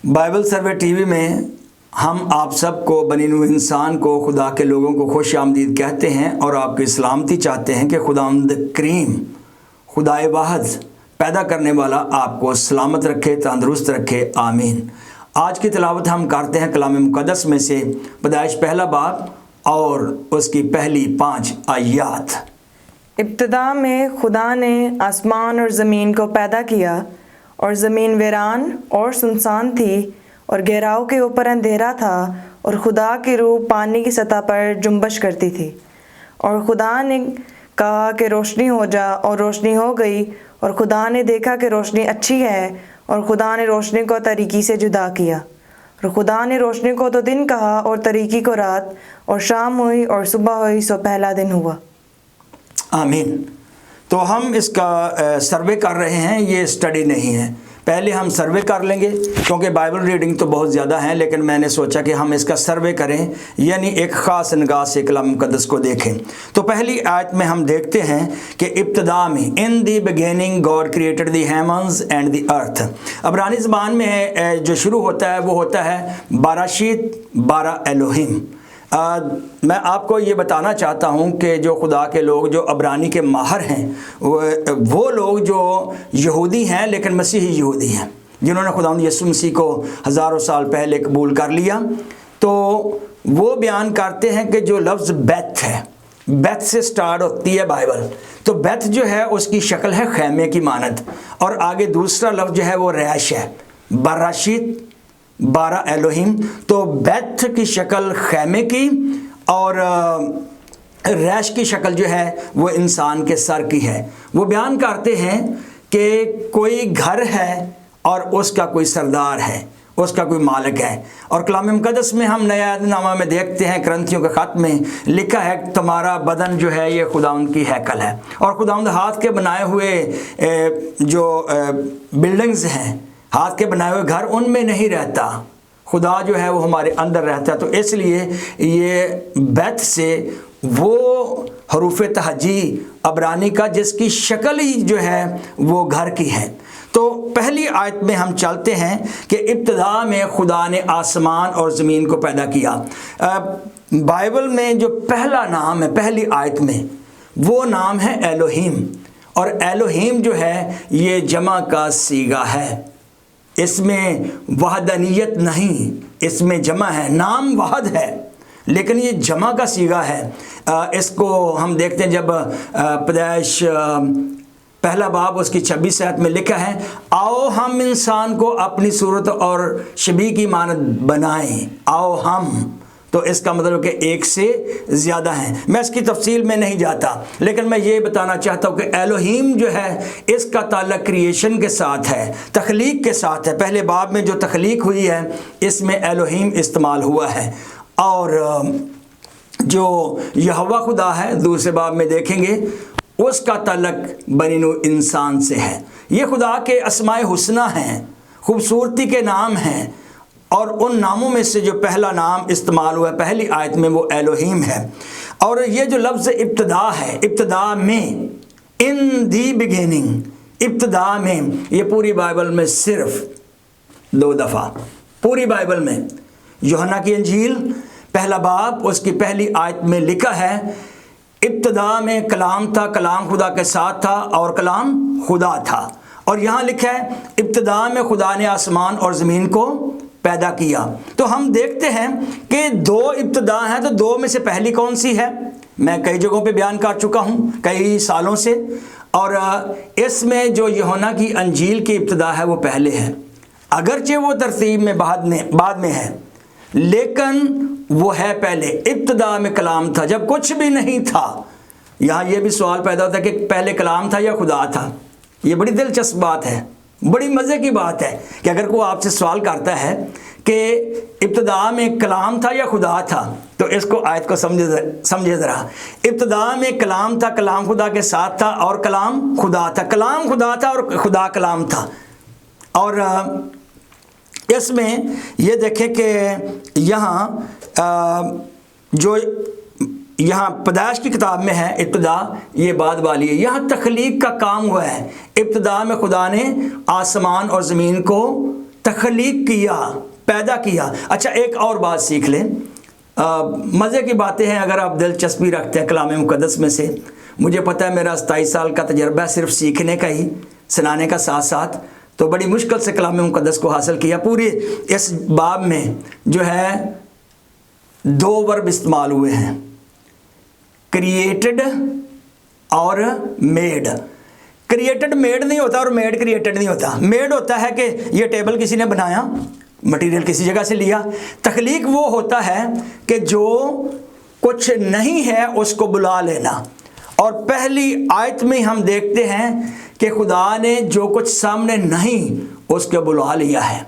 Bible survey T V میں ہم آپ سب کو بنی نوع انسان کو خدا کے لوگوں کو خوش آمدید کہتے ہیں اور آپ کی سلامتی چاہتے ہیں کہ خداوند کریم خدائے واحد پیدا کرنے والا آپ کو سلامت رکھے، تندرست رکھے، آمین۔ آج کی تلاوت ہم کرتے ہیں کلام مقدس میں سے پیدائش پہلا باب اور اس کی پہلی 5 آیات۔ ابتدا میں خدا نے آسمان اور زمین کو پیدا کیا، اور زمین ویران اور سنسان تھی، اور گہراؤں کے اوپر اندھیرا تھا، اور خدا کی روح پانی کی سطح پر جنبش کرتی تھی۔ اور خدا نے کہا کہ روشنی ہو جا، اور روشنی ہو گئی۔ اور خدا نے دیکھا کہ روشنی اچھی ہے، اور خدا نے روشنی کو تاریکی سے جدا کیا۔ اور خدا نے روشنی کو تو دن کہا، اور تاریکی کو رات، اور شام ہوئی اور صبح ہوئی، سو پہلا دن ہوا۔ آمین۔ تو ہم اس کا سروے کر رہے ہیں، یہ اسٹڈی نہیں ہے۔ پہلے ہم سروے کر لیں گے کیونکہ بائبل ریڈنگ تو بہت زیادہ ہیں، لیکن میں نے سوچا کہ ہم اس کا سروے کریں، یعنی ایک خاص نگاہ سے کلام مقدس کو دیکھیں۔ تو پہلی آیت میں ہم دیکھتے ہیں کہ ابتدا میں in the beginning God created the heavens and the earth. عبرانی زبان میں جو شروع ہوتا ہے وہ ہوتا ہے باراشیت بارا الوہیم۔ میں آپ کو یہ بتانا چاہتا ہوں کہ جو خدا کے لوگ جو عبرانی کے ماہر ہیں، وہ لوگ جو یہودی ہیں لیکن مسیحی یہودی ہیں، جنہوں نے خداوند یسوع مسیح کو ہزاروں سال پہلے قبول کر لیا، تو وہ بیان کرتے ہیں کہ جو لفظ بیت ہے، بیت سے سٹارٹ ہوتی ہے بائبل، تو بیت جو ہے اس کی شکل ہے خیمے کی مانند، اور آگے دوسرا لفظ جو ہے وہ ریش ہے، براشیت بارہ الوہیم۔ تو بیت کی شکل خیمے کی اور ریش کی شکل جو ہے وہ انسان کے سر کی ہے۔ وہ بیان کرتے ہیں کہ کوئی گھر ہے اور اس کا کوئی سردار ہے، اس کا کوئی مالک ہے۔ اور کلام مقدس میں ہم نیا عہد نامہ میں دیکھتے ہیں، کرنتھیوں کے خط میں لکھا ہے تمہارا بدن جو ہے یہ خداوند کی ہیکل ہے، اور خداوند ہاتھ کے بنائے ہوئے جو بلڈنگز ہیں، ہاتھ کے بنائے ہوئے گھر، ان میں نہیں رہتا، خدا جو ہے وہ ہمارے اندر رہتا ہے۔ تو اس لیے یہ بیت سے وہ حروف تہجی عبرانی کا جس کی شکل ہی جو ہے وہ گھر کی ہے۔ تو پہلی آیت میں ہم چلتے ہیں کہ ابتدا میں خدا نے آسمان اور زمین کو پیدا کیا۔ بائبل میں جو پہلا نام ہے پہلی آیت میں، وہ نام ہے الوہیم، اور الوہیم جو ہے یہ جمع کا صیغہ ہے، اس میں وحدانیت نہیں، اس میں جمع ہے، نام واحد ہے لیکن یہ جمع کا صیغہ ہے۔ اس کو ہم دیکھتے ہیں جب پیدائش پہلا باب اس کی 26 آیت میں لکھا ہے، آؤ ہم انسان کو اپنی صورت اور شبیہ کی مانند بنائیں، آؤ ہم، تو اس کا مطلب کہ ایک سے زیادہ ہیں۔ میں اس کی تفصیل میں نہیں جاتا، لیکن میں یہ بتانا چاہتا ہوں کہ الوہیم جو ہے اس کا تعلق کریشن کے ساتھ ہے، تخلیق کے ساتھ ہے۔ پہلے باب میں جو تخلیق ہوئی ہے اس میں الوہیم استعمال ہوا ہے، اور جو یہوہ خدا ہے دوسرے باب میں دیکھیں گے اس کا تعلق بنی نوع انسان سے ہے۔ یہ خدا کے اسماء حسنہ ہیں، خوبصورتی کے نام ہیں، اور ان ناموں میں سے جو پہلا نام استعمال ہوا ہے پہلی آیت میں وہ الوہیم ہے۔ اور یہ جو لفظ ابتدا ہے، ابتدا میں، ان دی بگیننگ، ابتدا میں، یہ پوری بائبل میں صرف 2 دفعہ، پوری بائبل میں یوحنا کی انجیل پہلا باب اس کی پہلی آیت میں لکھا ہے، ابتدا میں کلام تھا، کلام خدا کے ساتھ تھا، اور کلام خدا تھا۔ اور یہاں لکھا ہے ابتدا میں خدا نے آسمان اور زمین کو پیدا کیا۔ تو ہم دیکھتے ہیں کہ 2 ابتدا ہیں، تو 2 میں سے پہلی کون سی ہے؟ میں کئی جگہوں پہ بیان کر چکا ہوں کئی سالوں سے، اور اس میں جو یوحنا کی انجیل کی ابتدا ہے وہ پہلے ہے، اگرچہ وہ ترتیب میں بعد میں ہے، لیکن وہ ہے پہلے۔ ابتدا میں کلام تھا، جب کچھ بھی نہیں تھا۔ یہاں یہ بھی سوال پیدا ہوتا ہے کہ پہلے کلام تھا یا خدا تھا؟ یہ بڑی دلچسپ بات ہے، بڑی مزے کی بات ہے کہ اگر کوئی آپ سے سوال کرتا ہے کہ ابتدا میں کلام تھا یا خدا تھا، تو اس کو آیت کو سمجھے ذرا۔ ابتدا میں کلام تھا، کلام خدا کے ساتھ تھا، اور کلام خدا تھا، کلام خدا تھا اور خدا کلام تھا۔ اور اس میں یہ دیکھیں کہ یہاں جو یہاں پیدائش کی کتاب میں ہے ابتدا، یہ بعد والی ہے، یہاں تخلیق کا کام ہوا ہے۔ ابتدا میں خدا نے آسمان اور زمین کو تخلیق کیا، پیدا کیا۔ اچھا ایک اور بات سیکھ لیں، مزے کی باتیں ہیں اگر آپ دلچسپی رکھتے ہیں کلام مقدس میں سے۔ مجھے پتہ ہے میرا 27 سال کا تجربہ صرف سیکھنے کا ہی، سنانے کا ساتھ ساتھ، تو بڑی مشکل سے کلام مقدس کو حاصل کیا۔ پورے اس باب میں جو ہے 2 ورب استعمال ہوئے ہیں، کریٹڈ اور میڈ۔ کریٹڈ میڈ نہیں ہوتا اور میڈ کریٹڈ نہیں ہوتا۔ میڈ ہوتا ہے کہ یہ ٹیبل کسی نے بنایا، مٹیریل کسی جگہ سے لیا۔ تخلیق وہ ہوتا ہے کہ جو کچھ نہیں ہے اس کو بلا لینا۔ اور پہلی آیت میں ہم دیکھتے ہیں کہ خدا نے جو کچھ سامنے نہیں اس کو بلا لیا ہے،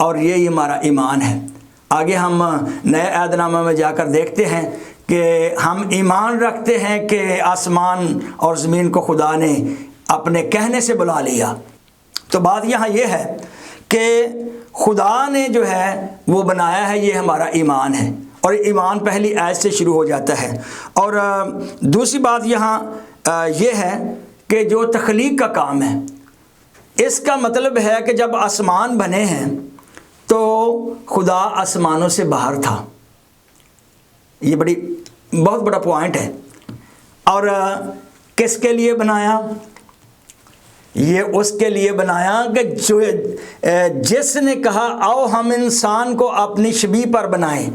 اور یہی ہمارا ایمان ہے۔ آگے ہم نئے عہد نامہ میں جا کر دیکھتے ہیں کہ ہم ایمان رکھتے ہیں کہ آسمان اور زمین کو خدا نے اپنے کہنے سے بلا لیا۔ تو بات یہاں یہ ہے کہ خدا نے جو ہے وہ بنایا ہے، یہ ہمارا ایمان ہے، اور ایمان پہلی آیت سے شروع ہو جاتا ہے۔ اور دوسری بات یہاں یہ ہے کہ جو تخلیق کا کام ہے، اس کا مطلب ہے کہ جب آسمان بنے ہیں تو خدا آسمانوں سے باہر تھا۔ یہ بہت بڑا پوائنٹ ہے۔ اور کس کے لیے بنایا؟ یہ اس کے لیے بنایا کہ جس نے کہا آؤ ہم انسان کو اپنی شبیہ پر بنائیں،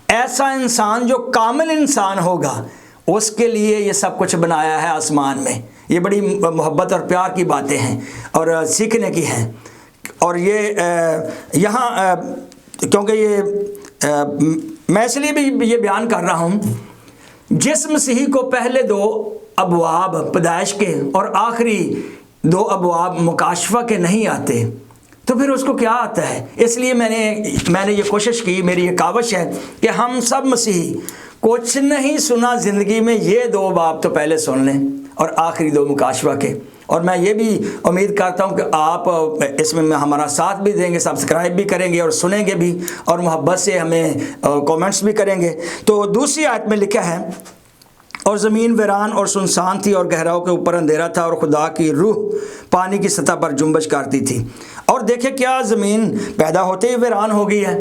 ایسا انسان جو کامل انسان ہوگا، اس کے لیے یہ سب کچھ بنایا ہے آسمان میں۔ یہ بڑی محبت اور پیار کی باتیں ہیں اور سیکھنے کی ہیں۔ اور یہ یہاں کیونکہ یہ میں اس لیے بھی یہ بیان کر رہا ہوں، جس مسیحی کو پہلے 2 ابواب پیدائش کے اور آخری 2 ابواب مکاشفہ کے نہیں آتے تو پھر اس کو کیا آتا ہے؟ اس لیے میں نے یہ کوشش کی، میری یہ کاوش ہے کہ ہم سب مسیحی کچھ نہیں سنا زندگی میں، یہ 2 باب تو پہلے سن لیں اور آخری 2 مکاشفہ کے۔ اور میں یہ بھی امید کرتا ہوں کہ آپ اس میں ہمارا ساتھ بھی دیں گے، سبسکرائب بھی کریں گے اور سنیں گے بھی، اور محبت سے ہمیں کومنٹس بھی کریں گے۔ تو دوسری آیت میں لکھا ہے، اور زمین ویران اور سنسان تھی اور گہراؤں کے اوپر اندھیرا تھا، اور خدا کی روح پانی کی سطح پر جنبش کرتی تھی۔ اور دیکھیں کیا زمین پیدا ہوتے ہی ویران ہو گئی ہے۔